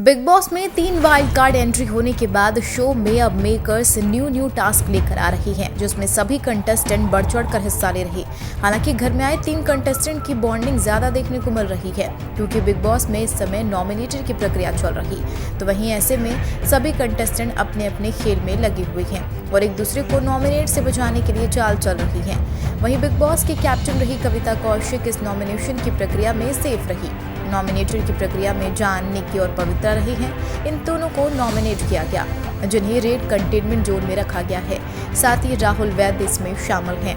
Big boss में 3 wild card entry होने के बाद शो में अब मेकर्स न्यू टास्क लेकर आ रही हैं, जिसमें सभी कंटेस्टेंट बढ़ चढ़ कर हिस्सा ले रहे। हालांकि घर में आए 3 कंटेस्टेंट की बॉन्डिंग ज्यादा देखने को मिल रही है, क्योंकि बिग बॉस में इस समय नॉमिनेटर की प्रक्रिया चल रही। तो वहीं ऐसे में सभी कंटेस्टेंट अपने अपने खेल में लगे हुए हैं और एक दूसरे को नॉमिनेट से बचाने के लिए चाल चल रही है। वहीं बिग बॉस की कैप्टन रही कविता कौशिक इस नॉमिनेशन की प्रक्रिया में सेफ रही। नॉमिनेटर की प्रक्रिया में जान, निक्की और पवित्रा रही हैं। इन दोनों को नॉमिनेट किया गया, जिन्हें रेड कंटेनमेंट जोन में रखा गया है। साथ ही राहुल वैद्य इसमें शामिल हैं।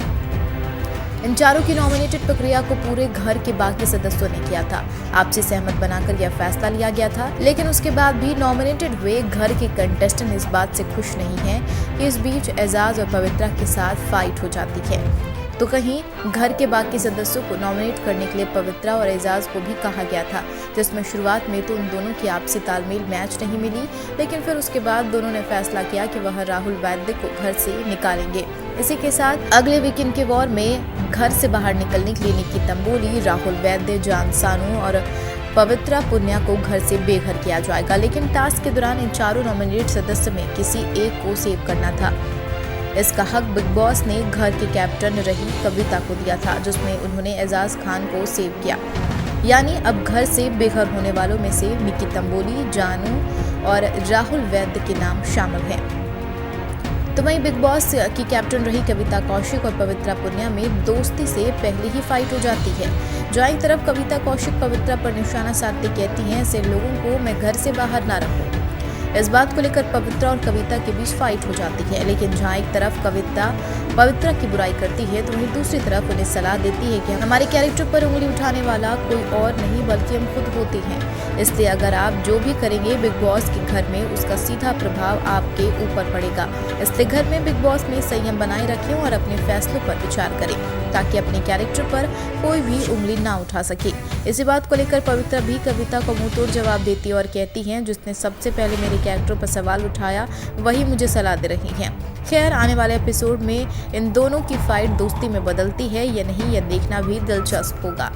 इन चारों की नॉमिनेटेड प्रक्रिया को पूरे घर के बाकी सदस्यों ने किया था। आपसी सहमत बनाकर यह फैसला लिया गया था, लेकिन उसके बाद भी नॉमिनेटेड हुए घर के कंटेस्टेंट इस बात से खुश नहीं हैं कि इस बीच एजाज और पवित्रा के साथ फाइट हो जाती है। तो कहीं घर के बाकी सदस्यों को नॉमिनेट करने के लिए पवित्रा और एजाज को भी कहा गया था, जिसमें शुरुआत में तो उन दोनों की आपसी तालमेल मैच नहीं मिली, लेकिन फिर उसके बाद दोनों ने फैसला किया कि वह राहुल वैद्य को घर से निकालेंगे। इसी के साथ अगले वीकेंड के वॉर में घर से बाहर निकलने के लिए निक्की तंबोली, राहुल वैद्य, जान सानू और पवित्रा पुनिया को घर से बेघर किया जाएगा। लेकिन टास्क के दौरान इन चारों नॉमिनेट सदस्य में किसी एक को सेव करना था। इसका हक बिग बॉस ने घर के कैप्टन रही कविता को दिया था, जिसमें उन्होंने एजाज खान को सेव किया। यानी अब घर से बेघर होने वालों में से निक्की तंबोली, जानू और राहुल वैद्य के नाम शामिल हैं। तो वहीं बिग बॉस की कैप्टन रही कविता कौशिक और पवित्रा पुनिया में दोस्ती से पहले ही फाइट हो जाती है। जहाँ एक तरफ कविता कौशिक पवित्रा पर निशाना साधते कहती हैं, ऐसे लोगों को मैं घर से बाहर ना रखूं। इस बात को लेकर पवित्रा और कविता के बीच फाइट हो जाती है। लेकिन जहाँ एक तरफ कविता पवित्रा की बुराई करती है, तो वहीं दूसरी तरफ उन्हें सलाह देती है कि हमारे कैरेक्टर पर उंगली उठाने वाला कोई और नहीं बल्कि हम खुद होते हैं। इसलिए अगर आप जो भी करेंगे बिग बॉस के घर में, उसका सीधा प्रभाव आपके ऊपर पड़ेगा। इसलिए घर में बिग बॉस में संयम बनाए रखें और अपने फैसलों पर विचार करें, ताकि अपने कैरेक्टर पर कोई भी उंगली ना उठा सके। इसी बात को लेकर पवित्रा भी कविता को मुंहतोड़ जवाब देती है और कहती हैं, जिसने सबसे पहले मेरे कैरेक्टर पर सवाल उठाया वही मुझे सलाह दे रही हैं। खैर, आने वाले एपिसोड में इन दोनों की फाइट दोस्ती में बदलती है या नहीं, यह देखना भी दिलचस्प होगा।